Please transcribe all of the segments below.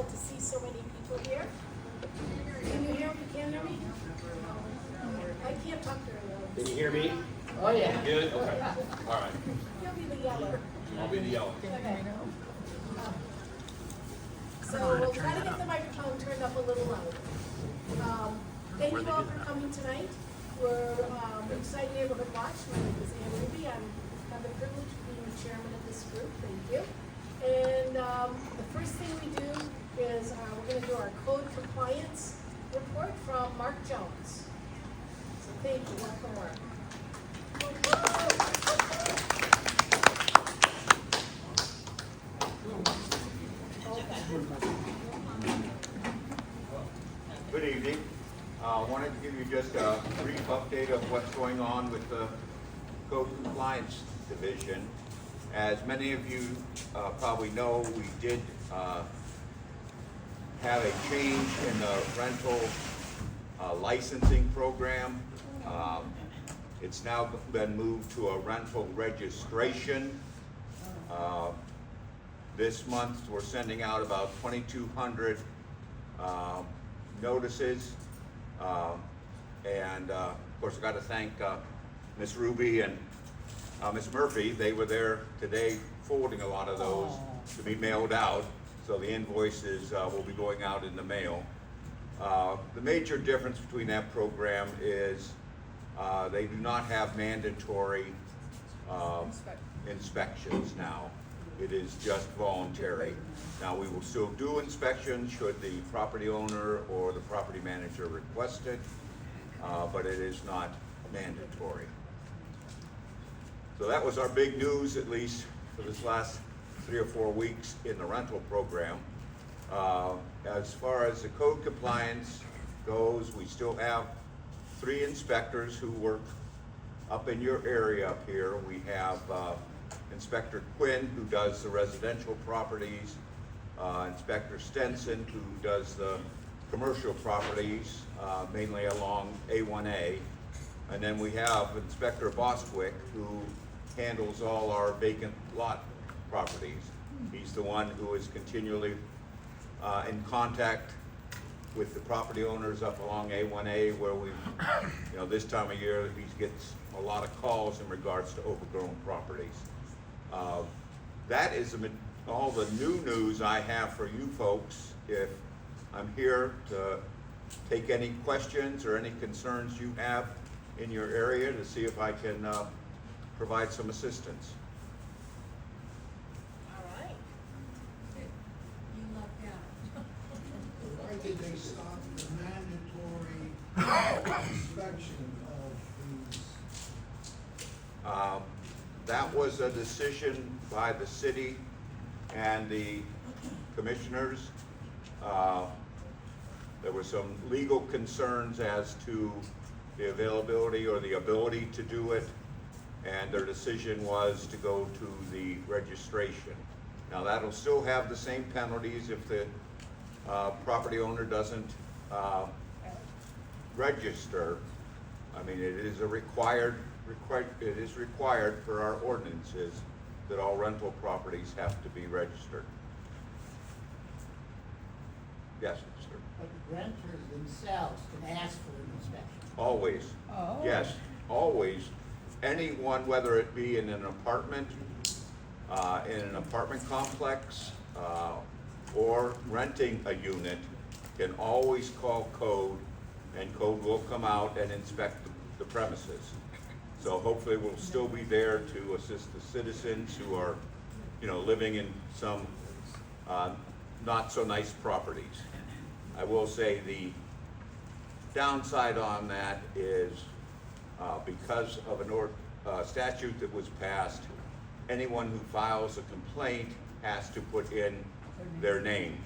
to see so many people here. Can you hear me? Can you hear me? I can't talk very well. Can you hear me? Oh, yeah. Good? Okay. All right. You'll be the yeller. I'll be the yellow. Okay. So we'll try to get the microphone turned up a little louder. Thank you all for coming tonight. We're Beachside Neighborhood Watch. My name is Ann Ruby. I have the privilege of being the chairman of this group. Thank you. And the first thing we do is we're going to do our code compliance report from Mark Jones. So thank you. Welcome, Mark. Good evening. I wanted to give you just a brief update of what's going on with the Code Compliance Division. As many of you probably know, we did have a change in the rental licensing program. It's now been moved to a rental registration. This month, we're sending out about 2,200 notices. And of course, I've got to thank Ms. Ruby and Ms. Murphy. They were there today forwarding a lot of those to be mailed out. So the invoices will be going out in the mail. The major difference between that program is they do not have mandatory inspections now. It is just voluntary. Now, we will still do inspections should the property owner or the property manager request it, but it is not mandatory. So that was our big news, at least for this last 3 or 4 weeks in the rental program. As far as the code compliance goes, we still have 3 inspectors who work up in your area up here. We have Inspector Quinn, who does the residential properties, Inspector Stenson, who does the commercial properties, mainly along A1A, and then we have Inspector Bostwick, who handles all our vacant lot properties. He's the one who is continually in contact with the property owners up along A1A, where we, this time of year, he gets a lot of calls in regards to overgrown properties. That is all the new news I have for you folks. If I'm here to take any questions or any concerns you have in your area to see if I can provide some assistance. All right. You lucked out. Why did they stop the mandatory inspection of these? That was a decision by the city and the commissioners. There were some legal concerns as to the availability or the ability to do it, and their decision was to go to the registration. Now, that'll still have the same penalties if the property owner doesn't register. I mean, it is required for our ordinances that all rental properties have to be registered. Yes, sir. But the renters themselves can ask for an inspection. Always. Oh. Yes, always. Anyone, whether it be in an apartment complex, or renting a unit, can always call code, and code will come out and inspect the premises. So hopefully we'll still be there to assist the citizens who are, living in some not so nice properties. I will say the downside on that is because of a statute that was passed, anyone who files a complaint has to put in their name.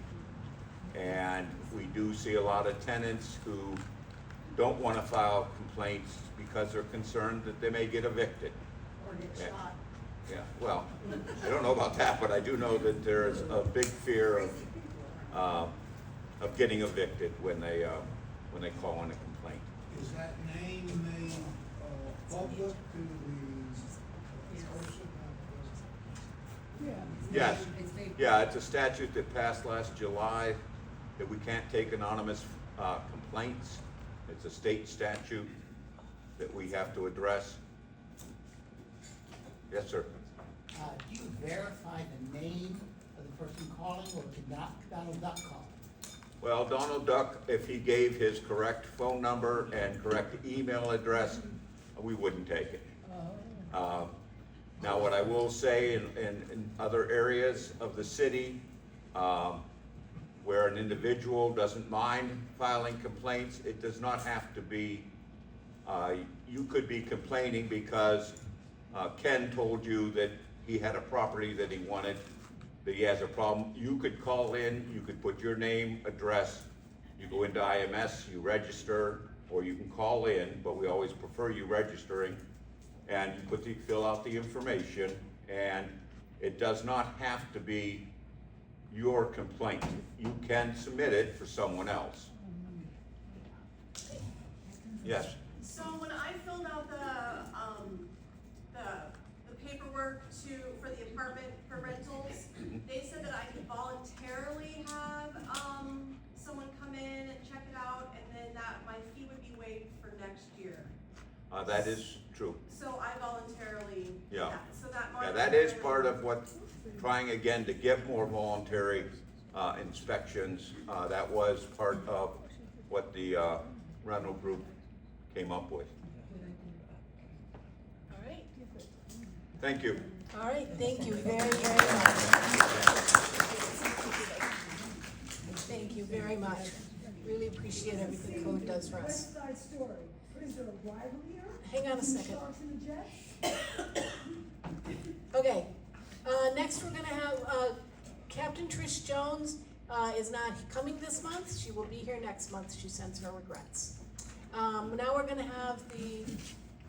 And we do see a lot of tenants who don't want to file complaints because they're concerned that they may get evicted. Or get shot. Yeah, well, I don't know about that, but I do know that there's a big fear of getting evicted when they call in a complaint. Is that name made public to the person? Yes, yeah, it's a statute that passed last July, that we can't take anonymous complaints. It's a state statute that we have to address. Yes, sir. Do you verify the name of the person calling, or did Donald Duck call? Well, Donald Duck, if he gave his correct phone number and correct email address, we wouldn't take it. Now, what I will say in other areas of the city, where an individual doesn't mind filing complaints, it does not have to be, you could be complaining because Ken told you that he had a property that he wanted, that he has a problem. You could call in, you could put your name, address, you go into IMS, you register, or you can call in, but we always prefer you registering, and you fill out the information, and it does not have to be your complaint. You can submit it for someone else. Yes? So when I filled out the paperwork for the apartment for rentals, they said that I could voluntarily have, someone come in and check it out, and then that my fee would be waived for next year. That is true. So I voluntarily did Yeah. that. So that Yeah, mark. that is part of what, trying again to get more voluntary inspections. That was part of what the rental group came up with. All right. Thank you. All right, thank you very, very much. Thank you very much. Really appreciate everything Code does for us. West Side Story. Is there a rival here? Hang on a second. Sharks and the Jets? Okay, next we're gonna have, Captain Trish Jones, is not coming this month. She will be here next month. She sends her regrets. Now we're gonna have the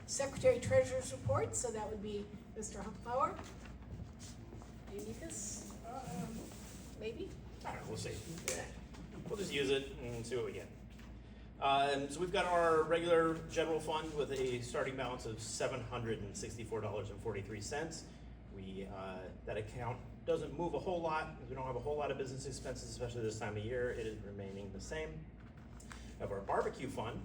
Secretary Treasurer's report, so that would be Mr. Huffbauer. Do you need this? Maybe? I don't know, we'll see. We'll just use it and see what we get. So we've got our regular general fund with a starting balance of $764.43. That account doesn't move a whole lot, because we don't have a whole lot of business expenses, especially this time of year. It is remaining the same. We have our barbecue fund.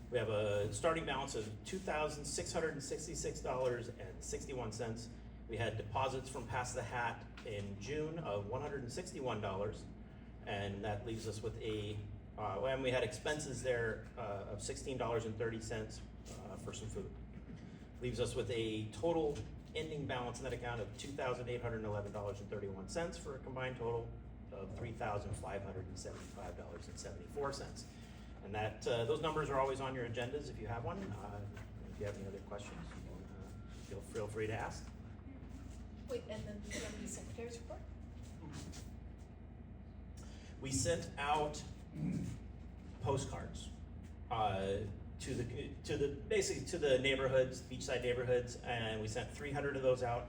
We have a starting balance of $2,666.61. We had deposits from Pass the Hat in June of $161, and that leaves us with and we had expenses there of $16.30 for some food. Leaves us with a total ending balance in that account of $2,811.31 for a combined total of $3,575.74. And that those numbers are always on your agendas if you have one. If you have any other questions, feel free to ask. Wait, and then do you have the Secretary's report? We sent out postcards to the neighborhoods, beachside neighborhoods, and we sent 300 of those out.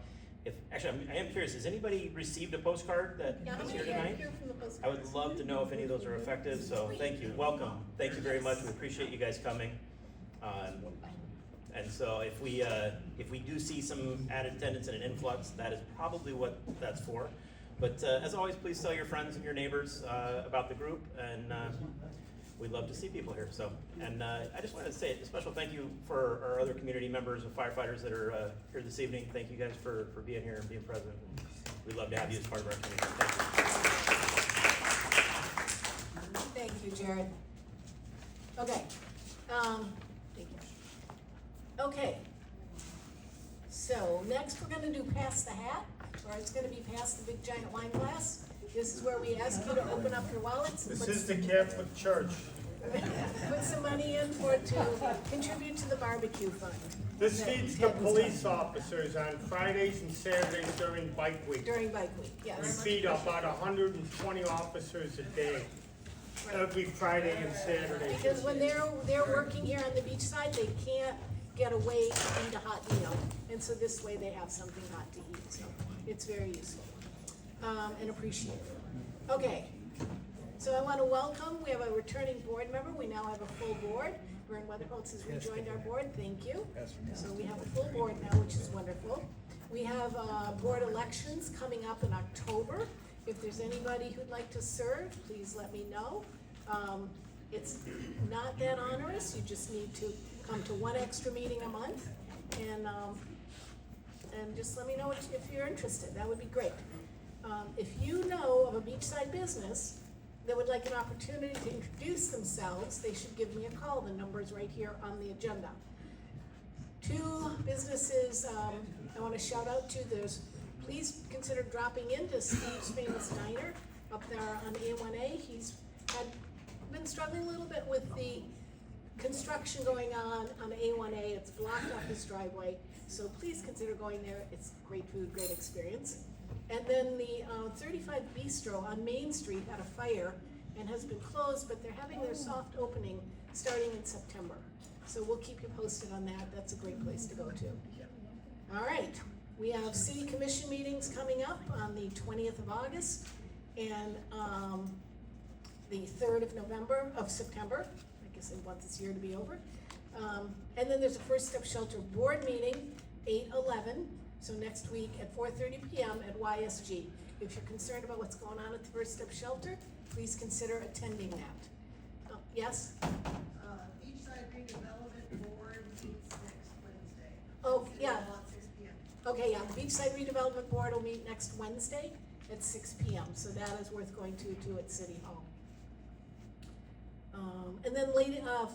I am curious, has anybody received a postcard that is here tonight? I would love to know if any of those are effective, so thank you, welcome. Thank you very much, we appreciate you guys coming. And so if we do see some added attendance and an influx, that is probably what that's for. But as always, please tell your friends and your neighbors about the group, and we'd love to see people here. So, and I just wanted to say a special thank you for our other community members and firefighters that are here this evening. Thank you guys for being here and being present. We'd love to have you as part of our community. Thank you. Thank you, Jared. Okay, thank you. Okay, so next we're gonna do Pass the Hat, or it's gonna be Pass the Big Giant Wine Glass. This is where we ask you to open up your wallets and This is the Catholic Church. put some money in to contribute to the barbecue fund. This feeds the police officers on Fridays and Saturdays during bike week. During bike week, We yes. feed about 120 officers a day, every Friday and Saturday. Because when they're working here on the beach side, they can't get away to eat a hot meal. And so this way they have something hot to eat, so it's very useful, and appreciated. Okay, so I want to welcome, we have a returning board member, we now have a full board. Vern Weatherholtz has rejoined our board, thank you. So we have a full board now, which is wonderful. We have board elections coming up in October, If there's anybody who'd like to serve, please let me know. It's not that onerous, you just need to come to one extra meeting a month, and just let me know if you're interested, that would be great. If you know of a beachside business that would like an opportunity to introduce themselves, they should give me a call, the number's right here on the agenda. 2 businesses I want to shout out to, please consider dropping into Steve's Famous Diner up there on A1A. He's been struggling a little bit with the construction going on A1A. It's blocked off his driveway, so please consider going there. It's great food, great experience. And then the 35 Bistro on Main Street had a fire and has been closed, but they're having their soft opening starting in September. So we'll keep you posted on that. That's a great place to go to. All right, we have city commission meetings coming up on the 20th of August and the 3rd of September. I guess I want this year to be over. And then there's a First Step Shelter board meeting, 8/11, so next week at 4:30 p.m. at YSG. If you're concerned about what's going on at the First Step Shelter, please consider attending that. Yes? Beachside Redevelopment Board meets next Wednesday. Oh, yeah. At 6 p.m. Okay, yeah, the Beachside Redevelopment Board will meet next Wednesday at 6 p.m., so that is worth going to at City Hall. And then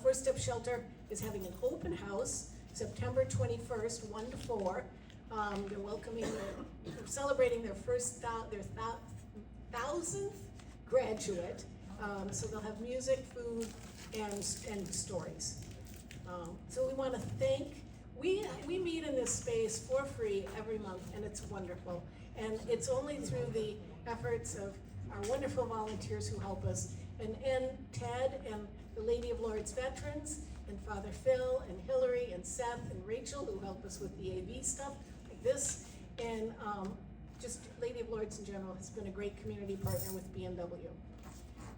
First Step Shelter is having an open house, September 21st, 1 to 4. They're welcoming, celebrating their 1,000th graduate. So they'll have music, food, and stories. So we want to thank, we meet in this space for free every month, and it's wonderful. And it's only through the efforts of our wonderful volunteers who help us, and Ted and the Lady of Lords Veterans, and Father Phil, and Hillary, and Seth, and Rachel, who help us with the AV stuff like this, and just Lady of Lords in general has been a great community partner with BMW.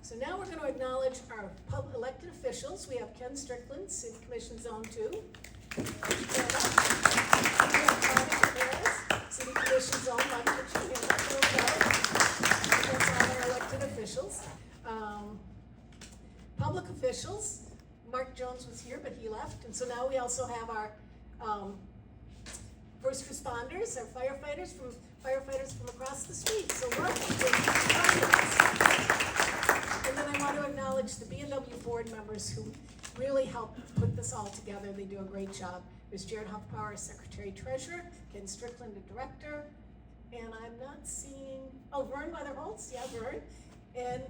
So now we're going to acknowledge our elected officials. We have Ken Strickland, City Commission Zone 2. We have City Commission Zone 1, which you That's all our elected officials. Public officials, Mark Jones was here, but he left, and so now we also have our first responders, our firefighters from across the street. So welcome. And then I want to acknowledge the B&W board members who really helped put this all together. They do a great job. There's Jared Huffpower, Secretary Treasurer, Ken Strickland, the Director, and I'm not seeing, Vern Weatherholtz, yeah, Vern, and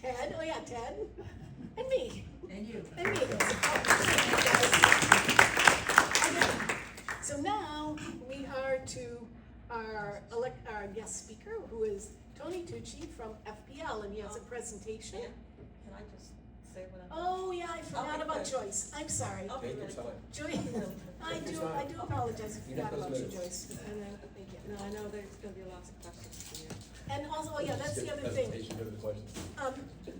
Ted, oh yeah, Ted, and me. And you. And me. So now we are to our guest speaker, who is Tony Tucci from FPL, and he has a presentation. Can I just say what I'm? Oh yeah, I forgot about Joyce. I'm sorry. I'll be really quick. Joyce, I do apologize. I forgot about you, Joyce. And then, thank you. No, I know there's gonna be lots of questions for you. And also, that's the other thing.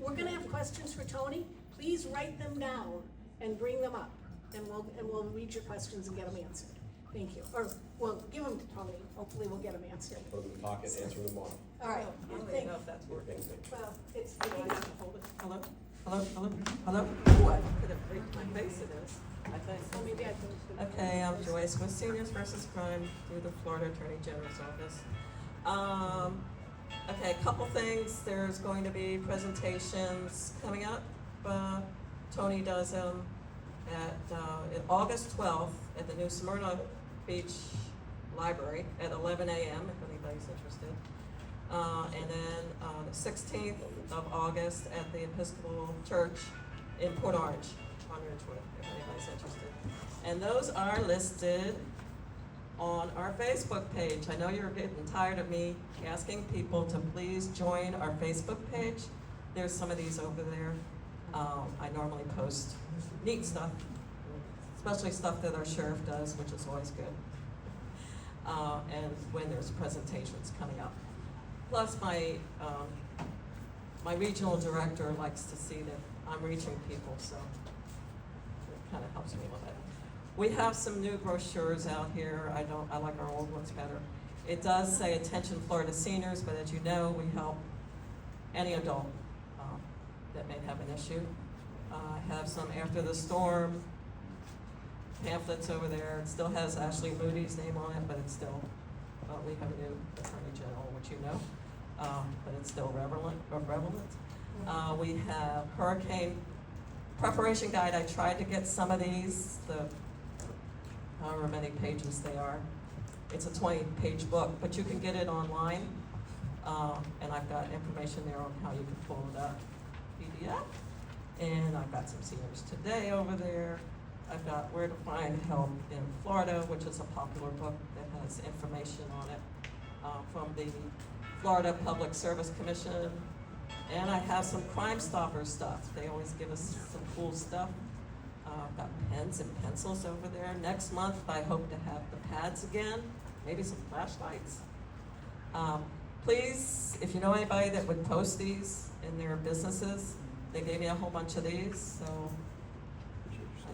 We're gonna have questions for Tony. Please write them down and bring them up, and we'll read your questions and get them answered. Thank you. Or we'll give them to Tony. Hopefully, we'll get them answered. Put them in the pocket, answer them tomorrow. All right. I don't even know if that's working. Well, it's. Do I have to hold it? Hello? Hello? Hello? Hello? Ooh, I could have freaked my face in this, I think. Well, maybe I can. Okay, I'm Joyce with Seniors versus Crime through the Florida Attorney General's office. Okay, a couple things. There's going to be presentations coming up. Tony does them at August 12th at the new Smyrna Beach Library at 11 a.m. if anybody's interested. And then the 16th of August at the Episcopal Church in Port Orange on Ridgewood, if anybody's interested. And those are listed on our Facebook page. I know you're getting tired of me asking people to please join our Facebook page. There's some of these over there. I normally post neat stuff, especially stuff that our sheriff does, which is always good. And when there's presentations coming up. Plus my regional director likes to see that I'm reaching people, so it kind of helps me with it. We have some new brochures out here. I like our old ones better. It does say attention Florida seniors, but as you know, we help any adult that may have an issue. I have some after the storm pamphlets over there. It still has Ashley Moody's name on it, but it's still, we have a new Attorney General, which you know, but it's still relevant. We have hurricane preparation guide. I tried to get some of these, however many pages they are. It's a 20-page book, but you can get it online, and I've got information there on how you can pull it up, PDF. And I've got some seniors today over there. I've got Where to Find Help in Florida, which is a popular book that has information on it from the Florida Public Service Commission. And I have some Crime Stopper stuff. They always give us some cool stuff. I've got pens and pencils over there. Next month, I hope to have the pads again, maybe some flashlights. Please, if you know anybody that would post these in their businesses, they gave me a whole bunch of these, so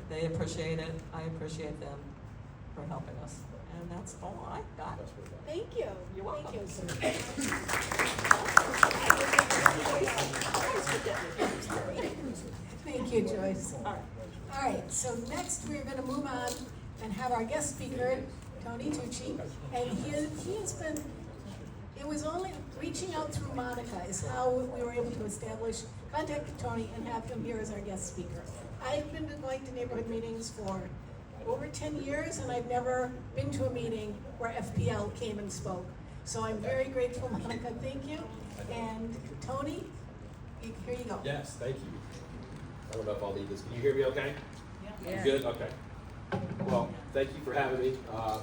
they appreciate it. I appreciate them for helping us. And that's all I got. Thank you. You're welcome. Thank you. Thank you, Joyce. All right. All right, so next we're going to move on and have our guest speaker, Tony Tucci. And he has been, it was only reaching out through Monica is how we were able to establish, contact Tony and have him here as our guest speaker. I've been going to neighborhood meetings for over 10 years, and I've never been to a meeting where FPL came and spoke. So I'm very grateful, Monica, thank you. And Tony, here you go. Yes, thank you. I don't know if I'll need this. Can you hear me okay? Yeah. Good? Okay. Well, thank you for having me.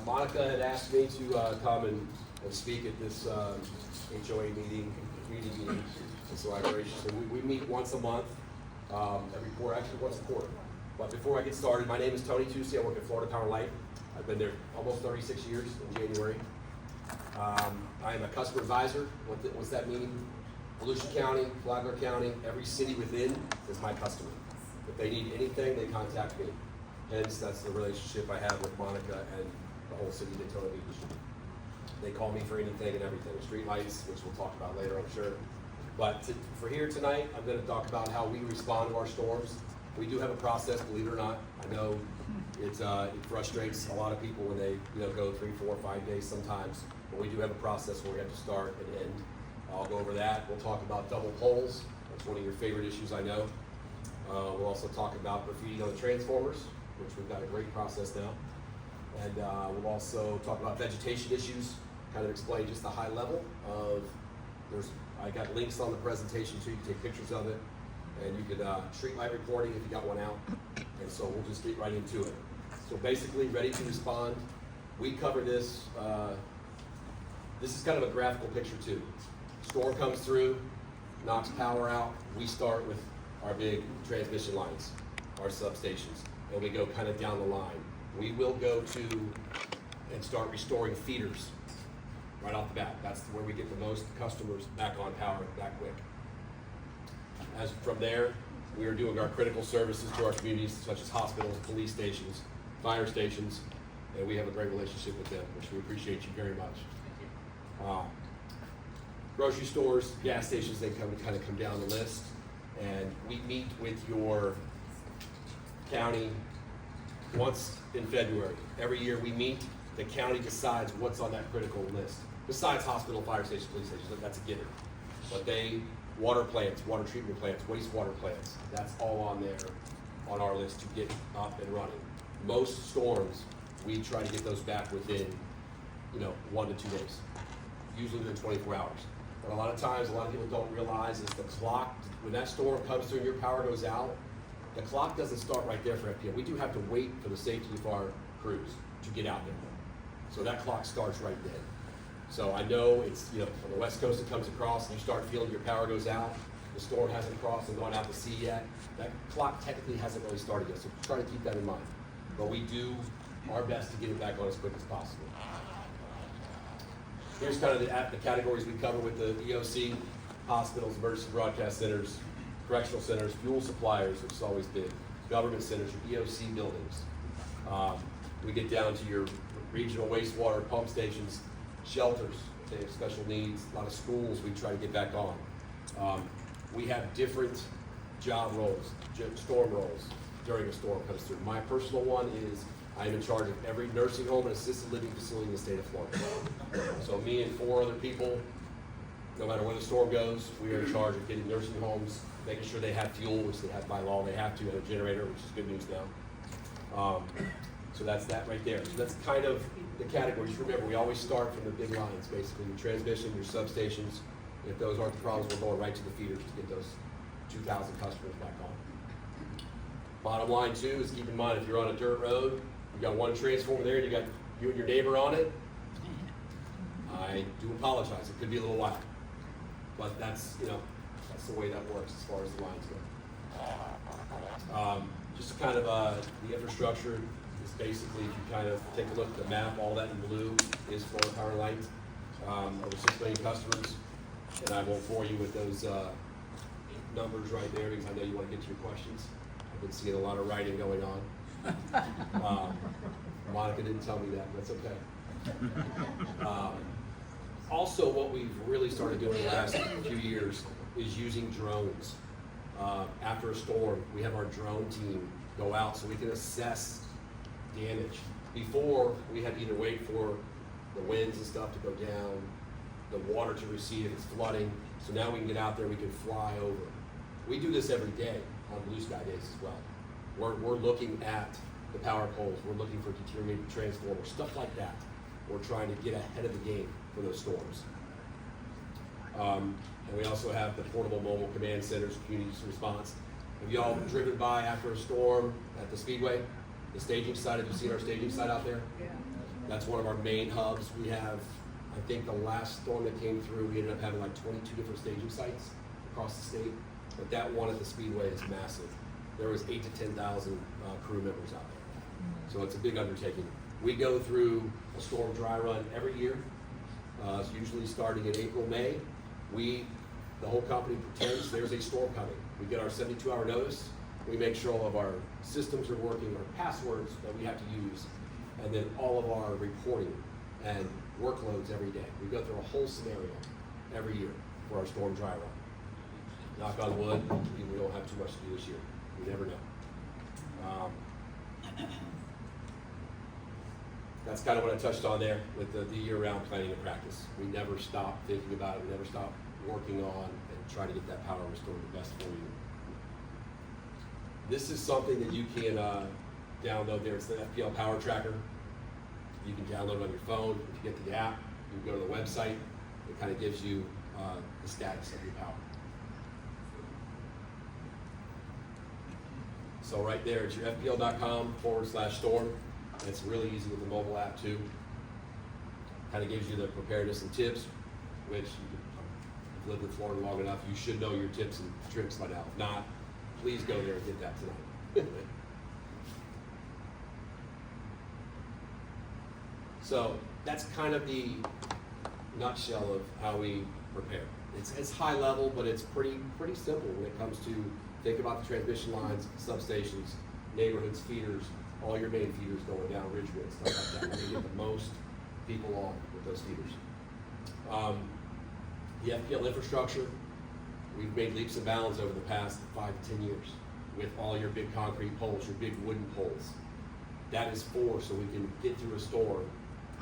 Monica had asked me to come and speak at this HOA meeting, community meeting, and so I'm gracious. And we meet once a month, every quarter, actually once a quarter. But before I get started, my name is Tony Tucci. I work at Florida Power Light. I've been there almost 36 years in January. I am a customer advisor. What's that mean? Volusia County, Flagler County, every city within is my customer. If they need anything, they contact me. Hence, that's the relationship I have with Monica and the whole city of Daytona Beach. They call me for anything and everything. Street lights, which we'll talk about later, I'm sure. But for here tonight, I'm going to talk about how we respond to our storms. We do have a process, believe it or not. I know it frustrates a lot of people when they go 3, 4, 5 days sometimes. But we do have a process where we have to start and end. I'll go over that. We'll talk about double poles. That's one of your favorite issues, I know. We'll also talk about graffiti on the transformers, which we've got a great process now. And we'll also talk about vegetation issues, kind of explain just the high level of, I got links on the presentation too, you can take pictures of it. And you can street light reporting if you got one out. And so we'll just get right into it. So basically, ready to respond. We cover this. This is kind of a graphical picture too. Storm comes through, knocks power out. We start with our big transmission lines, our substations, and we go kind of down the line. We will go to and start restoring feeders right off the bat. That's where we get the most customers back on power that quick. As from there, we are doing our critical services to our communities, such as hospitals, police stations, fire stations, and we have a great relationship with them, which we appreciate you very much. Grocery stores, gas stations, they kind of come down the list, and we meet with your county once in February. Every year we meet, the county decides what's on that critical list. Besides hospital, fire stations, police stations, that's a given. But water plants, water treatment plants, wastewater plants, that's all on there on our list to get up and running. Most storms, we try to get those back within 1 to 2 days, usually within 24 hours. But a lot of times, a lot of people don't realize is the clock, when that storm comes through and your power goes out, the clock doesn't start right there for FPL. We do have to wait for the safety of our crews to get out there. So that clock starts right then. So I know it's, on the West Coast it comes across and you start feeling your power goes out, the storm hasn't crossed and gone out to sea yet. That clock technically hasn't really started yet, so try to keep that in mind. But we do our best to get it back on as quick as possible. Here's kind of the categories we cover with the EOC, hospitals, emergency broadcast centers, correctional centers, fuel suppliers, which is always big, government centers, your EOC buildings. We get down to your regional wastewater pump stations, shelters, if they have special needs, a lot of schools we try to get back on. We have different job roles, storm roles during a storm comes through. My personal one is I'm in charge of every nursing home and assisted living facility in the state of Florida. So me and 4 other people, no matter where the storm goes, we are in charge of getting nursing homes, making sure they have fuel, which they have by law, they have to, and a generator, which is good news now. So that's that right there. So that's kind of the categories. Remember, we always start from the big lines, basically, your transmission, your substations. If those aren't the problems, we're going right to the feeders to get those 2,000 customers back on. Bottom line too is keep in mind if you're on a dirt road, you got one transformer there, and you got you and your neighbor on it. I do apologize. It could be a little while, but that's that's the way that works as far as the lines go. Just kind of the infrastructure is basically, if you kind of take a look at the map, all that in blue is Florida Power & Light. Over 6 million customers, and I won't bore you with those numbers right there because I know you want to get to your questions. I've been seeing a lot of writing going on. Monica didn't tell me that, but that's okay. Also, what we've really started doing the last few years is using drones. After a storm, we have our drone team go out so we can assess damage. Before, we had to either wait for the winds and stuff to go down, the water to recede if it's flooding, so now we can get out there, we can fly over. We do this every day on blue sky days as well. We're looking at the power poles, we're looking for deteriorated transformers, stuff like that. We're trying to get ahead of the game for those storms. And we also have the portable mobile command centers, community response. Have you all driven by after a storm at the Speedway? The staging site, have you seen our staging site out there? Yeah. That's one of our main hubs. We have, I think the last storm that came through, we ended up having like 22 different staging sites across the state. But that one at the Speedway is massive. There was 8,000 to 10,000 crew members out there. So it's a big undertaking. We go through a storm dry run every year. It's usually starting in April, May. The whole company pretends there's a storm coming. We get our 72-hour notice. We make sure all of our systems are working, our passwords that we have to use, and then all of our reporting and workloads every day. We go through a whole scenario every year for our storm dry run. Knock on wood, we don't have too much to do this year. You never know. That's kind of what I touched on there with the year-round planning and practice. We never stop thinking about it. We never stop working on and trying to get that power restored the best for you. This is something that you can download there. It's the FPL Power Tracker. You can download it on your phone. If you get the app, you can go to the website. It kind of gives you the status of your power. So right there, it's your fpl.com/storm. And it's really easy with the mobile app too. Kind of gives you the preparedness and tips, which you've lived in Florida long enough, you should know your tips and tricks by now. If not, please go there and get that tonight. So that's kind of the nutshell of how we prepare. It's high level, but it's pretty simple when it comes to think about the transmission lines, substations, neighborhoods, feeders, all your main feeders going down Ridgewood, stuff like that. We're gonna get the most people on with those feeders. The FPL infrastructure, we've made leaps and bounds over the past 5 to 10 years with all your big concrete poles, your big wooden poles. That is so we can get through a storm,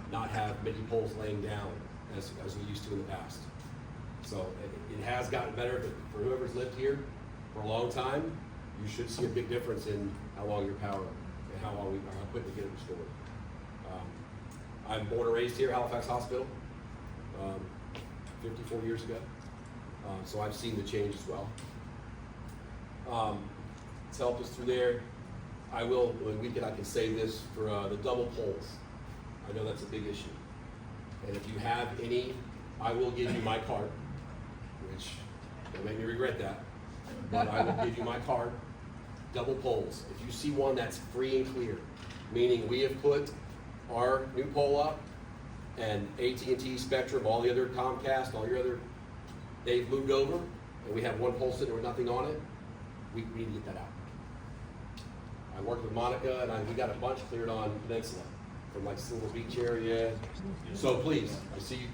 not have many poles laying down as we used to in the past. So it has gotten better, but for whoever's lived here for a long time, you should see a big difference in how long your power and how quickly get it restored. I'm born and raised here, Halifax Hospital, 54 years ago. So I've seen the change as well. It's helped us through there. I can say this for the double poles. I know that's a big issue. And if you have any, I will give you my card, which will make me regret that. But I will give you my card. Double poles. If you see one that's free and clear, meaning we have put our new pole up, and AT&T, Spectrum, all the other Comcast, all your other, they've moved over, and we have one pole sitting with nothing on it, we need to get that out. I worked with Monica, and we got a bunch cleared on Peninsula. from like Silver Beach area. So please, I see you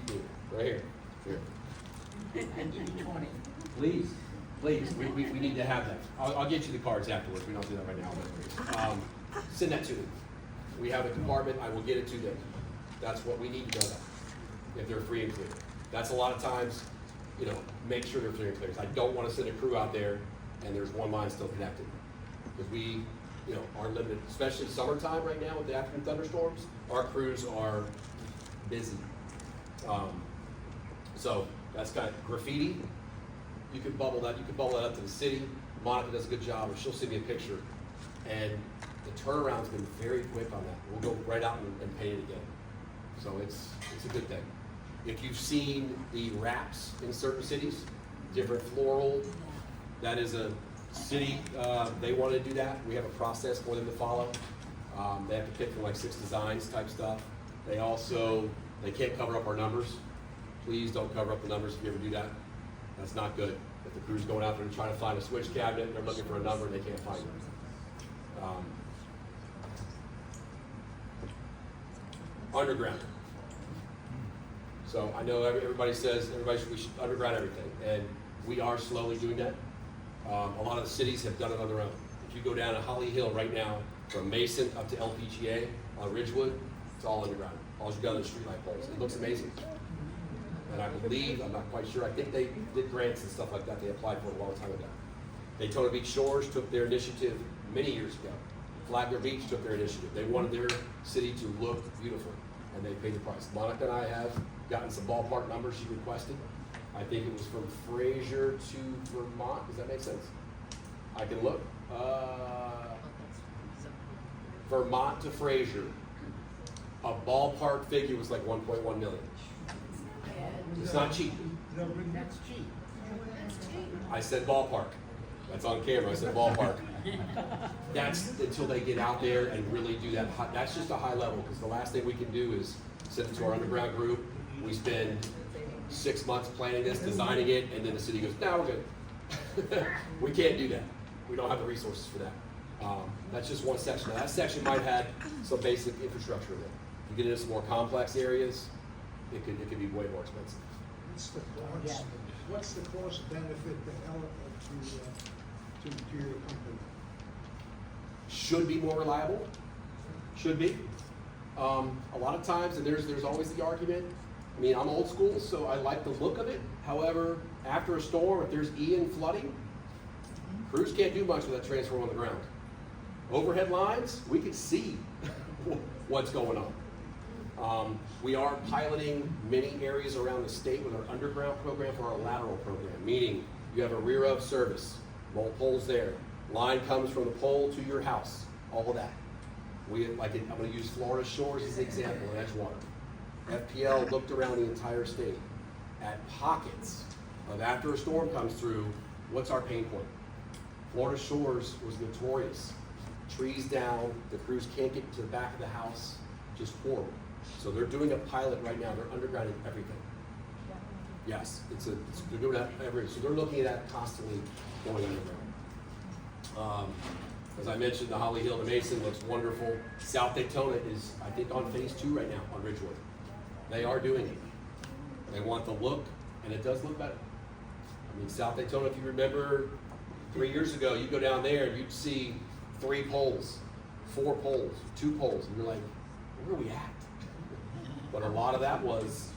right here. And give you 20. Please, we need to have that. I'll get you the cards afterwards, we don't do that right now. Send that to them. We have a department, I will get it to them. That's what we need to know that, if they're free and clear. That's a lot of times, you know, make sure they're free and clear. I don't want to send a crew out there and there's one line still connected. Because we, you know, are limited, especially summertime right now with the afternoon thunderstorms, our crews are busy. So that's kind of graffiti. You can bubble that up to the city. Monica does a good job, or she'll send me a picture. And the turnaround's been very quick on that. We'll go right out and paint it again. So it's a good thing. If you've seen the wraps in certain cities, different floral, that is a city, they want to do that. We have a process for them to follow. They have to pick from like 6 designs type stuff. They can't cover up our numbers. Please don't cover up the numbers if you ever do that. That's not good. If the crew's going out there and trying to find a switch cabinet, and they're looking for a number and they can't find it. Underground. So I know everybody says we should underground everything, and we are slowly doing that. A lot of the cities have done it on their own. If you go down to Holly Hill right now, from Mason up to LPGA on Ridgewood, it's all underground. All you got are the streetlight poles. It looks amazing. And I believe, I'm not quite sure, I think they did grants and stuff like that. They applied for it a long time ago. Daytona Beach Shores took their initiative many years ago. Flagler Beach took their initiative. They wanted their city to look beautiful, and they paid the price. Monica and I have gotten some ballpark numbers she requested. I think it was from Fraser to Vermont. Does that make sense? I can look. Vermont to Fraser. A ballpark figure was like 1.1 million. It's not cheap. That's cheap. I said ballpark. That's on camera. I said ballpark. That's until they get out there and really do that. That's just a high level, because the last thing we can do is send it to our underground group. We spend 6 months planning this, designing it, and then the city goes, "No, we're good." We can't do that. We don't have the resources for that. That's just one section. Now, that section might have some basic infrastructure in it. If you get into some more complex areas, it could be way more expensive. What's the cost benefit to your company? Should be more reliable. Should be. A lot of times, and there's always the argument. I mean, I'm old school, so I like the look of it. However, after a storm, if there's Ian flooding, crews can't do much with that transformer on the ground. Overhead lines, we can see what's going on. We are piloting many areas around the state with our underground program for our lateral program, meaning you have a rear of service, bolt poles there, line comes from the pole to your house, all of that. I'm going to use Florida Shores as an example in Edgewater. FPL looked around the entire state at pockets of after a storm comes through, what's our pain point? Florida Shores was notorious. Trees down, the crews can't get to the back of the house, just horrible. So they're doing a pilot right now, they're undergrounding everything. Yes, they're doing that so they're looking at that constantly going underground. As I mentioned, the Holly Hill to Mason looks wonderful. South Daytona is, I think, on phase 2 right now on Ridgewood. They are doing it. They want the look, and it does look better. I mean, South Daytona, if you remember 3 years ago, you go down there and you'd see 3 poles, 4 poles, 2 poles, and you're like, where are we at? But a lot of that was,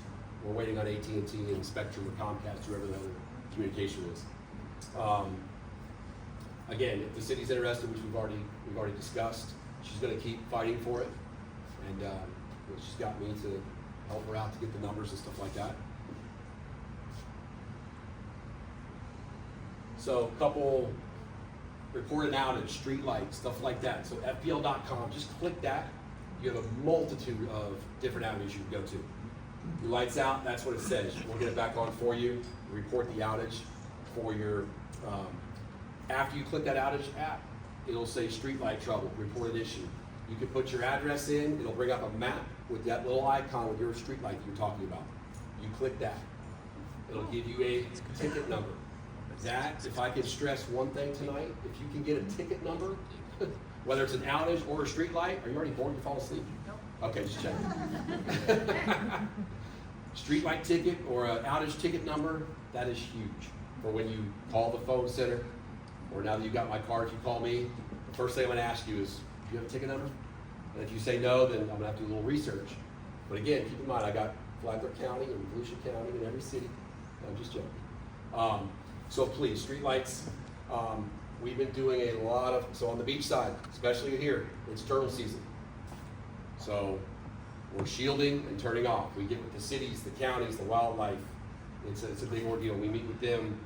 we're waiting on AT&T and Spectrum or Comcast, whoever the other communication is. Again, if the city's interested, which we've already discussed, she's going to keep fighting for it, and she's got me to help her out to get the numbers and stuff like that. So a couple reported outage, street lights, stuff like that. So FPL.com, just click that. You have a multitude of different avenues you can go to. Your light's out, that's what it says. We'll get it back on for you, report the outage for your, after you click that outage app, it'll say street light trouble, reported issue. You can put your address in, it'll bring up a map with that little icon with your street light that you're talking about. You click that. It'll give you a ticket number. That, if I can stress one thing tonight, if you can get a ticket number, whether it's an outage or a street light, are you already bored to fall asleep? Okay, just check. Streetlight ticket or an outage ticket number, that is huge. For when you call the phone center, or now that you got my card, if you call me, the first thing I'm gonna ask you is, do you have a ticket number? And if you say no, then I'm gonna have to do a little research. But again, keep in mind, I got Flagler County and Volusia County in every city. I'm just joking. So please, streetlights, we've been doing a lot of, so on the beach side, especially here, it's turtle season. So we're shielding and turning off. We get with the cities, the counties, the wildlife. It's a big ordeal. We meet with them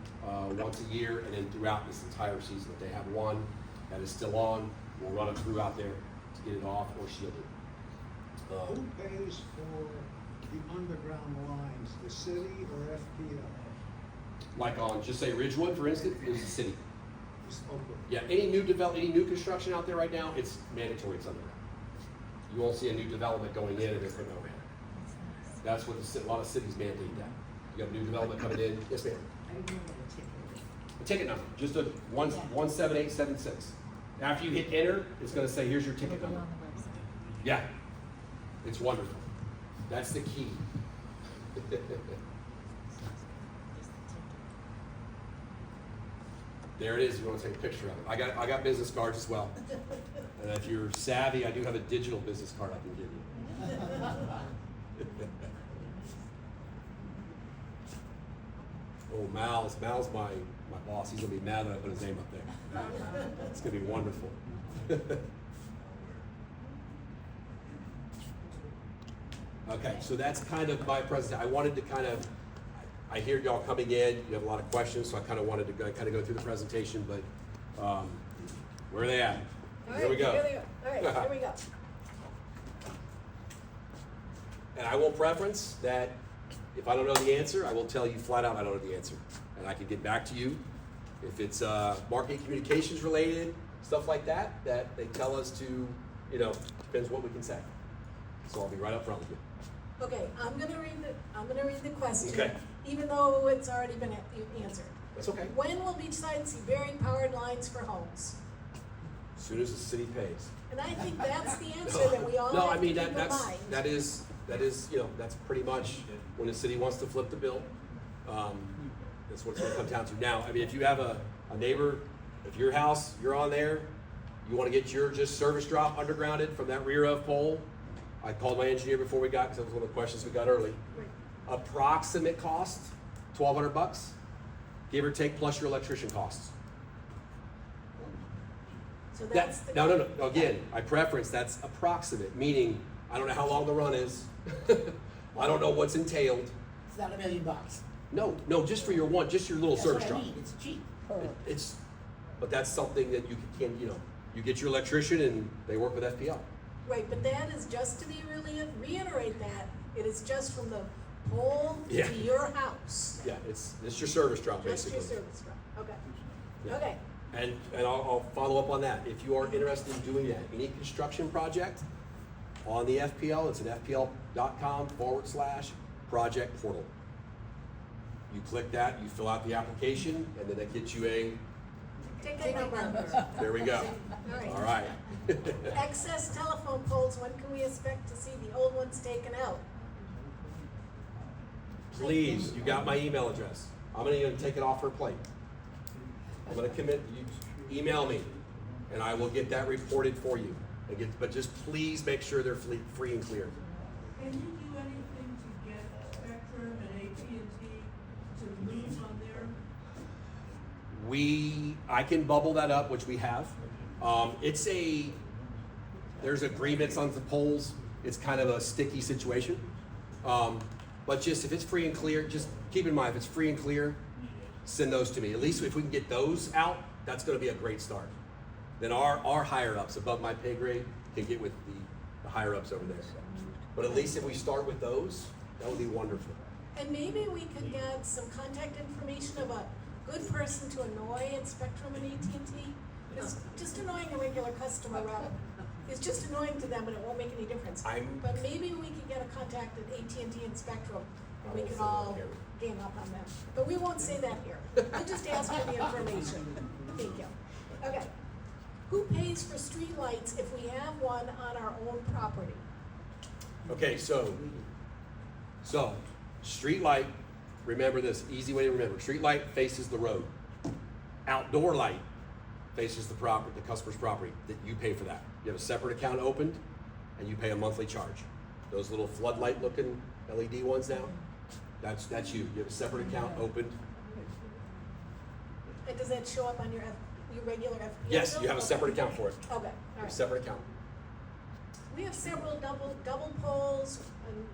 once a year, and then throughout this entire season. If they have one that is still on, we'll run it through out there to get it off or shielded. Who pays for the underground lines, the city or FPL? Like on, just say Ridgewood, for instance, is the city. Okay. Yeah, any new construction out there right now, it's mandatory, it's underground. You won't see a new development going in and they're putting overhead. That's what a lot of cities mandate that. You got a new development coming in, yes ma'am. A ticket number, just a 17876. After you hit enter, it's gonna say, here's your ticket number. Yeah, it's wonderful. That's the key. There it is, you wanna take a picture of it. I got business cards as well. And if you're savvy, I do have a digital business card I can give you. Oh, Mal's my boss. He's gonna be mad that I put his name up there. It's gonna be wonderful. Okay, so that's kind of my presentation. I wanted to I hear y'all coming in, you have a lot of questions, so I kind of wanted to go through the presentation, but where are they at? Here we go. Here they go. All right, here we go. And I will preference that if I don't know the answer, I will tell you flat out I don't know the answer. And I can get back to you. If it's marketing communications related, stuff like that, that they tell us to, depends what we can say. So I'll be right up front with you. Okay, I'm gonna read the question, Okay. even though it's already been answered. That's okay. When will Beachside see buried powered lines for homes? As soon as the city pays. And I think that's the answer that we all have to keep in mind. that is, that's pretty much when the city wants to flip the bill. That's what it's gonna come down to. Now, I mean, if you have a neighbor, if your house, you're on there, you wanna get your just service drop undergrounded from that rear of pole, I called my engineer before we got, because that was one of the questions we got early. Right. Approximate cost, $1,200, give or take, plus your electrician costs. So that's the. No. Again, I preference that's approximate, meaning I don't know how long the run is. I don't know what's entailed. It's not $1 million. No, just for your little That's service what I drop. mean, it's cheap. But that's something that you can, you get your electrician and they work with FPL. Right, but that is just to be reiterate that, it is just from the pole Yeah. to your house. Yeah, it's your service drop Just basically. your service drop, okay. Yeah. Okay, And I'll follow up on that. If you are interested in doing that, any construction project on the FPL, it's at fpl.com/project portal. You click that, you fill out the application, and then that gets you take a number. there we go. All right. Excess telephone poles, when can we expect to see the old ones taken out? Please, you got my email address. I'm gonna take it off her plate. I'm gonna commit, you email me, and I will get that reported for you. But just please make sure they're free and clear. Can you do anything to get Spectrum and AT&T to move on there? I can bubble that up, which we have. There's agreements on the polls. It's kind of a sticky situation. But just if it's free and clear, just keep in mind, if it's free and clear, send those to me. At least if we can get those out, that's gonna be a great start. Then our higher ups above my pay grade can get with the higher ups over there. But at least if we start with those, that would be wonderful. And maybe we could get some contact information of a good person to annoy at Spectrum and AT&T. Because just annoying a regular customer rep is just annoying to them and it won't make any difference. But maybe we could get a contact at AT&T and Spectrum and we could all gang up on them. But we won't say that here. We'll just ask for the information. Thank you. Okay. Who pays for streetlights if we have one on our own property? Okay, so street light, remember this, easy way to remember. Street light faces the road. Outdoor light faces the customer's property, that you pay for that. You have a separate account opened, and you pay a monthly charge. Those little floodlight looking LED ones now, that's you. You have a separate account opened. And does that show up on your regular FPL? Yes, you have a separate account for it. Okay, all You have a right. separate account. We have several double poles, and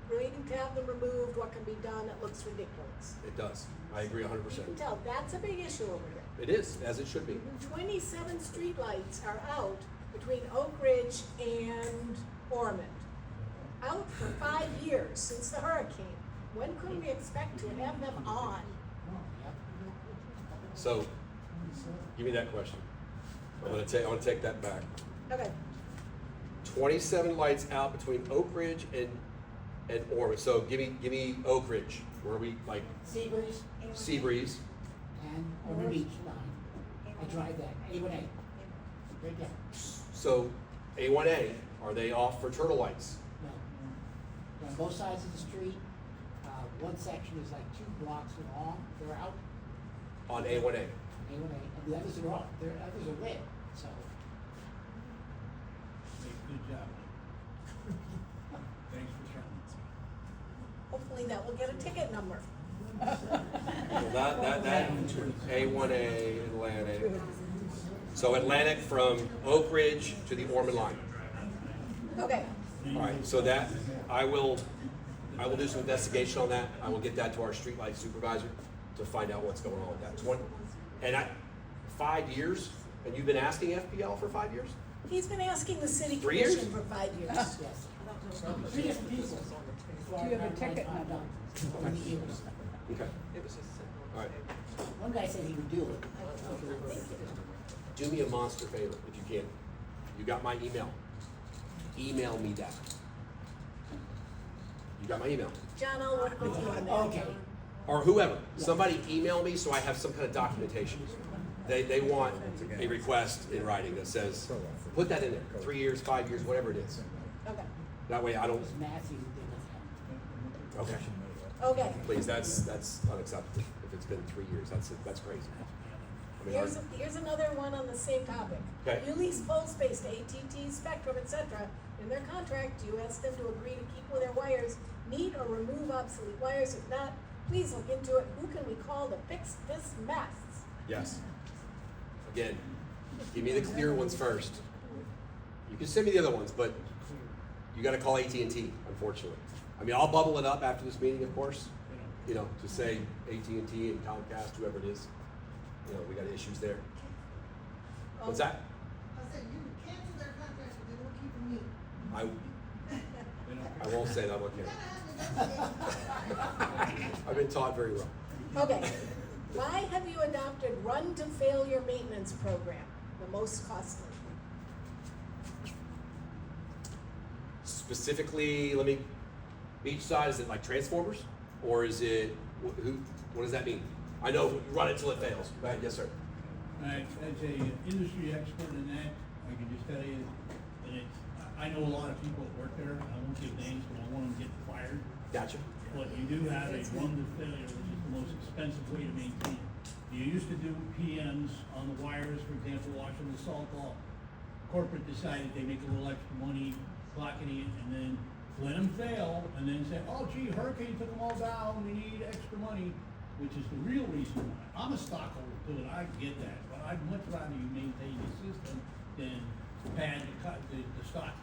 we're waiting to have them removed. What can be done? It looks ridiculous. It does. I agree 100%. You can tell, that's a big issue over here. It is, as it should be. 27 streetlights are out between Oak Ridge and Ormond. Out for 5 years since the hurricane. When could we expect to have them on? So, give me that question. I want to take that back. Okay, 27 lights out between Oak Ridge and Ormond. So give me Oak Ridge, where we like Seabreeze Seabreeze. and Ormond Beach line. I drive that, A1A. Right there. So A1A, are they off for turtle lights? No. On both sides of the street, one section is like 2 blocks long, they're out, On A1A. A1A, and the others are off, the others are lit, so. Good job. Thanks for showing. hopefully that will get a ticket number. Well, that A1A Atlantic. So Atlantic from Oak Ridge to the Ormond line. Okay, All right, so that, I will do some investigation on that. I will get that to our streetlight supervisor to find out what's going on with that. 5 years, and you've been asking FPL for 5 years? he's been asking the city 3 years? commission for 5 years. Yes. 3 different people. Do you have a ticket number? Over the years. Okay. All right. One guy said he would do it. Do me a monster favor, if you can. You got my email. Email me that. You got my email. John, I'll work with you on that. Okay. Or whoever. Somebody email me so I have some kind of documentation. They want a request in writing that says, put that in there. 3 years, 5 years, whatever it is. Okay, That way I don't. It was Matthew who did it. Okay. okay. Please, that's unacceptable. If it's been 3 years, that's crazy. I mean, Here's another one on the same topic. Okay. You lease pole space to AT&T, Spectrum, etc. In their contract, you ask them to agree to keep with their wires, meet or remove obsolete wires. If not, please look into it. Who can we call to fix this mess? yes. Again, give me the clear ones first. You can send me the other ones, but you got to call AT&T, unfortunately. I mean, I'll bubble it up after this meeting, of course. You know, to say AT&T and Comcast, whoever it is. You know, we got issues there. What's that? I said, you cancel their contract, but they won't keep them meet. I won't say that. I'm okay. I've been taught very well. Okay. Why have you adopted run to failure maintenance program, the most costly? Specifically, Beachside, is it like transformers? Or is it, what does that mean? I know you run it till it fails. Right? Yes, sir. As a industry expert in that, I can just tell you, and it's, I know a lot of people that work there, I won't give names, but I want them to get fired. Gotcha. But you do have a run to failure, which is the most expensive way to maintain. You used to do PMs on the wires, for example, washing the salt off. Corporate decided they make a little extra money pocketing it, and then let them fail, and then say, oh gee, hurricane took them all down, we need extra money, which is the real reason why. I'm a stockholder too, and I get that, but I'd much rather you maintain the system than pad the stock.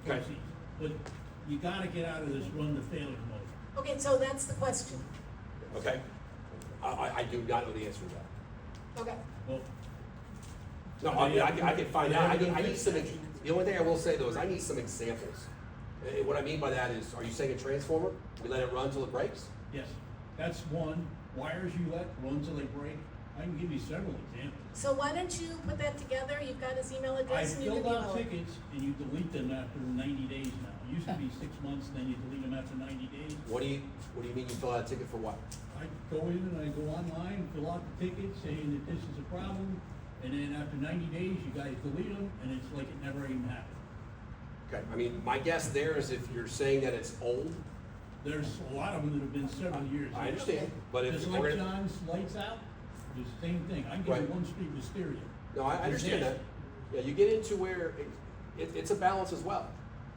Okay. But you gotta get out of this run to failure mode. Okay, so that's the question. Okay. I do not know the answer to that. Okay. Well, No, I mean, I can find out. I need some, the only thing I will say though is I need some examples. What I mean by that is, are you saying a transformer? We let it run till it breaks? yes, that's one. Wires you let run till they break. I can give you several examples. So why don't you put that together? You've got his email I address and you can filled email out it. tickets and you delete them after 90 days now. It used to be 6 months, then you delete them after 90 days. What do you mean you fill out a ticket for what? I go in and I go online, fill out the ticket saying that this is a problem, and then after 90 days, you guys delete them, and it's like it never even happened. Okay, I mean, my guess there is if you're saying that it's old, There's a lot of them that have been several years. I understand, but if Just we're like gonna, John's lights out, it's the same thing. I can give you Right. one street wisteria. no, I understand that. Yeah, you get into where it's a balance as well.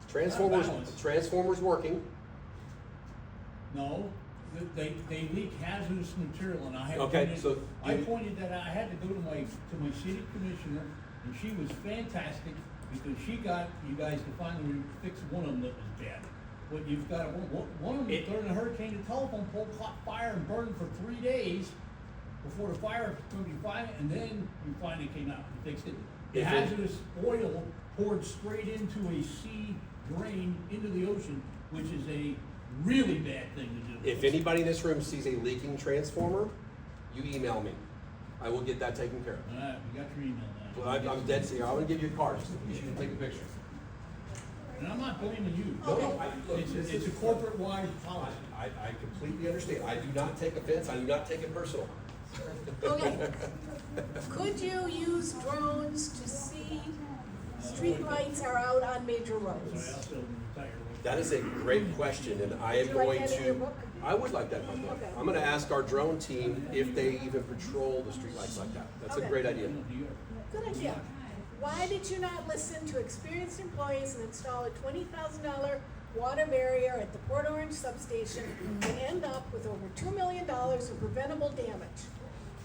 Transformers, balance. Transformers working, No, they leak hazardous material, and I had Okay, pointed, so I you- pointed that out. I had to go to my city commissioner, and she was fantastic, because she got you guys to finally fix one of them that was bad. But you've got, one of them It- during the hurricane, the telephone pole caught fire and burned for 3 days before the fire could be fired, and then we finally came out and fixed it. The If it- hazardous oil poured straight into a sea drain into the ocean, which is a really bad thing to do. if anybody in this room sees a leaking transformer, you email me. I will get that taken care of. All right, we got your email now. Well, I'm dead serious. I'm gonna give you a card, just in case you can take a picture. And I'm not blaming you. No, no, look, It's a corporate-wide policy. I completely understand. I do not take offense. I do not take it personal. Okay. Could you use drones to see streetlights are out on major So I roads? also retired. That is a great question, and I am Would you like going that in your to, book? I would like that in my book. Okay. I'm gonna ask our drone team if they even patrol the streetlights like that. That's a Okay. great idea. Good idea. Why did you not listen to experienced employees and install a $20,000 water barrier at the Port Orange substation and end up with over $2 million of preventable damage?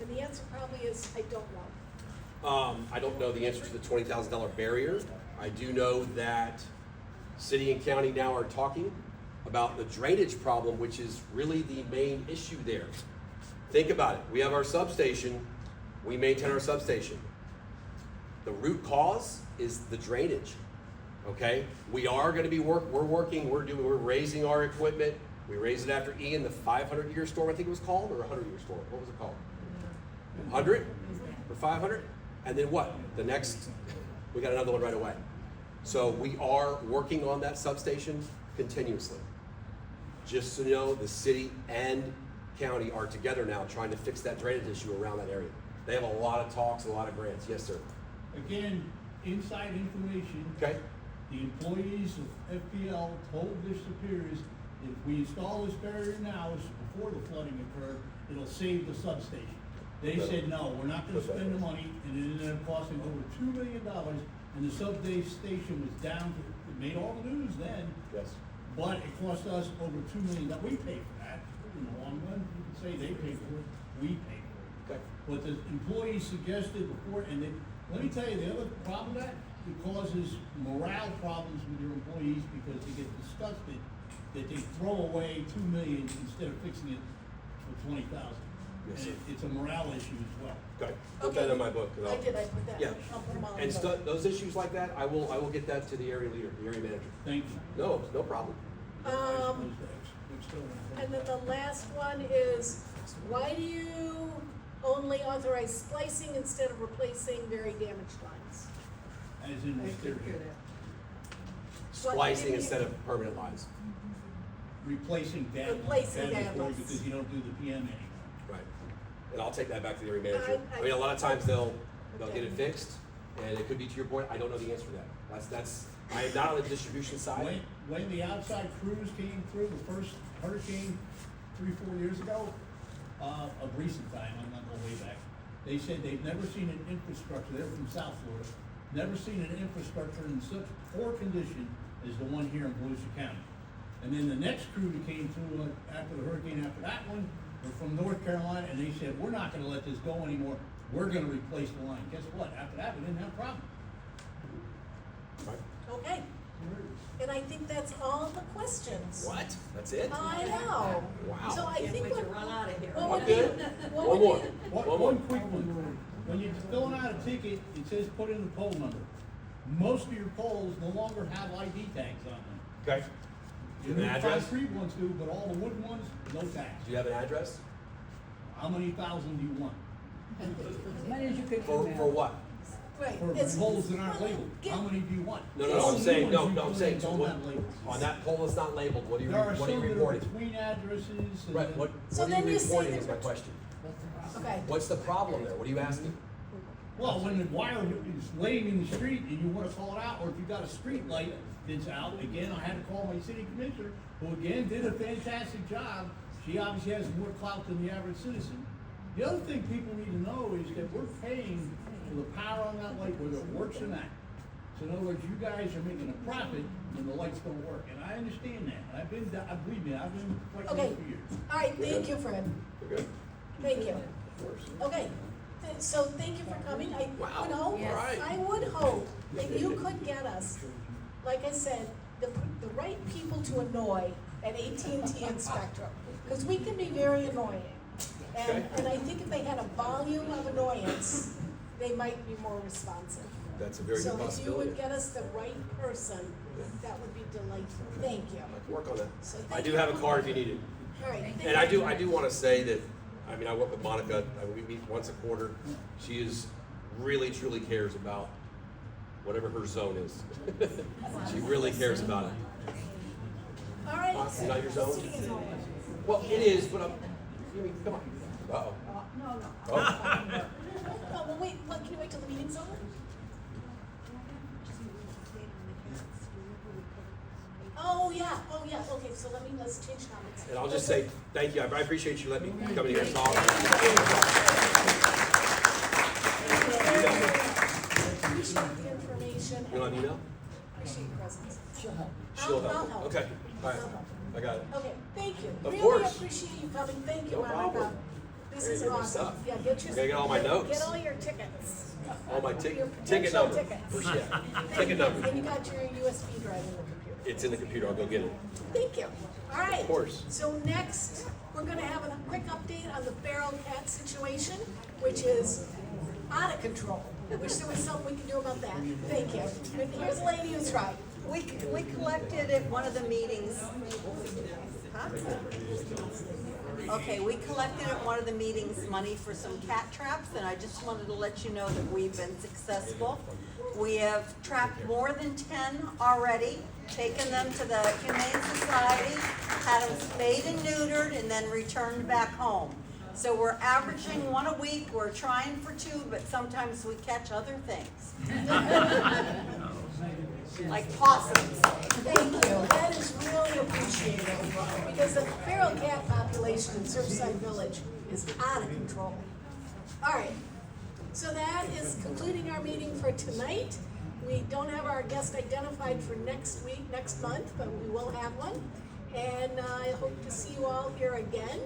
And the answer probably is, I don't know. I don't know the answer to the $20,000 barrier. I do know that city and county now are talking about the drainage problem, which is really the main issue there. Think about it. We have our substation. We maintain our substation. The root cause is the drainage. Okay? We are going to be we're raising our equipment. We raised it after Ian, the 500-year storm, I think it was called, or a 100-year storm. What was it called? 100 or 500? And then what? The next, we got another one right away. So we are working on that substation continuously. Just so you know, the city and county are together now trying to fix that drainage issue around that area. They have a lot of talks, a lot of grants. Yes, sir. Again, inside information. Okay. The employees of FPL told their superiors, if we install this barrier now, before the flooding occurred, it'll save the substation. They said, no, we're not gonna spend the money, and it ended up costing over $2 million, and the substation was down to, it made all the news then, Yes. but it cost us over $2 million. We paid for that. In the long run, you can say they paid for it, we paid for it. Okay. What the employees suggested before, and let me tell you, the other problem with that, it causes morale problems with your employees because they get disgusted that they throw away $2 million instead of fixing it for $20,000. Yes, And sir. it's a morale issue as well. Okay. Put that in my book. And I did, I put that. Yeah. I'll put them all in And the book. those issues like that, I will get that to the area leader, the area manager. Thank you. No, no problem. And then the last one is, why do you only authorize splicing instead of replacing very damaged lines? As in wisteria. Splicing instead of permanent lines. Replacing damage. Replacing damage. Because you don't do the PM anymore. Right. And I'll take that back to the area manager. I mean, a lot of times they'll get it fixed, and it could be to your point, I don't know the answer to that. I am not on the distribution side. When the outside crews came through the first hurricane 3-4 years ago, of recent time, I'm not going way back, they said they've never seen an infrastructure, they're from South Florida, never seen an infrastructure in such poor condition as the one here in Volusia County. And then the next crew that came through after the hurricane, after that one, were from North Carolina, and they said, we're not gonna let this go anymore, we're gonna replace the line. Guess what? After that, we didn't have a problem. Right. Okay. And I think that's all the questions. What? That's it? I know. Wow. So I think what. run out of here. what One would good? be- One what would more. be- One quick one. When you're filling out a ticket, it says put in the poll number. Most of your polls no longer have ID tags on them. Okay. Do you have an address? Concrete ones do, but all the wooden ones, no tags. Do you have an address? How many thousand do you want? As many as you could For what? Right. For it's- polls that aren't labeled, Get- how many do you want? No, All I'm the saying, new no, ones you I'm put saying, in so don't what, have labels. on that poll that's not labeled, what are you There are what are some you that are reporting? between addresses and. Right, what So are then you you say reporting that is my we're- question. Okay. What's the problem there? What are you asking? Well, when the wire is laying in the street and you wanna call it out, or if you got a street light Since out, again, I had to call my city commissioner, who again did a fantastic job. She obviously has more clout than the average citizen. The other thing people need to know is that we're paying for the power on that light whether it works or not. So in other words, you guys are making a profit when the lights don't work, and I understand that. And I've been, believe me, I've been fighting Okay, for years. all right, thank you, Fred. We're good? Thank you. Okay, so thank you for coming. I would hope, Yes. All right. I would hope that you could get us, like I said, the right people to annoy at AT&T and Spectrum, because we can be very annoying. And I think if they had a volume of annoyance, they might be more responsive. That's a very good So if you possibility. would get us the right person, that would be delightful. Thank you. I can work on that. So I thank do you. have a card if you need it. All right. And I do want to say that, I mean, I work with Monica, we meet once a quarter. She is, really, truly cares about whatever her zone is. She really cares about it. All right. Is not your zone? Sitting is over. Well, it is, but I'm, come on. Uh-oh. No. Oh. Oh, well, wait, what, can you wait till the meeting's over? Oh, yeah, okay, so let's change comments. And I'll just say, thank you, I appreciate you letting me come in here and talk. Appreciate the information. You want an email? Appreciate your presence. She'll I'll help. help. Okay, all right, I'll help. I got it. Okay, thank you. Of Really course. appreciate you coming, thank you, No Monica. problem. This Ready is to get my awesome. stuff. Yeah, get your. Gotta get all my notes. Get all your tickets. Oh, my Your ticket potential number. tickets. First, yeah, ticket number. And you got your USB drive in the computer. It's in the computer, I'll go get it. Thank you. All right. Of course. So next, we're gonna have a quick update on the feral cat situation, which is out of control. I wish there was something we could do about that. Thank you. And here's a lady who's right. We collected at one of the meetings. Huh? Okay, we collected at one of the meetings money for some cat traps, and I just wanted to let you know that we've been successful. We have trapped more than 10 already, taken them to the Humane Society, had them spayed and neutered, and then returned back home. So we're averaging one a week. We're trying for 2, but sometimes we catch other things. Like possums. Thank you. That is really appreciated because the feral cat population in Surfside Village is out of control. All right. So that is concluding our meeting for tonight. We don't have our guest identified for next month, but we will have one. And I hope to see you all here again.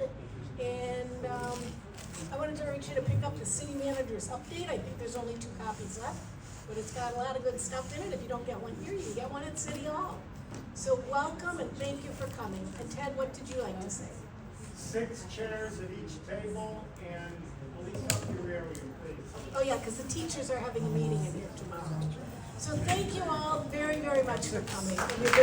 And I wanted to urge you to pick up the city manager's update. I think there's only 2 copies left, but it's got a lot of good stuff in it. If you don't get one here, you can get one at City Hall. So welcome and thank you for coming. And Ted, what did you like to say? 6 chairs at each table and police up your area, please. Oh yeah, because the teachers are having a meeting in here tomorrow. So thank you all very, very much for coming. And you're good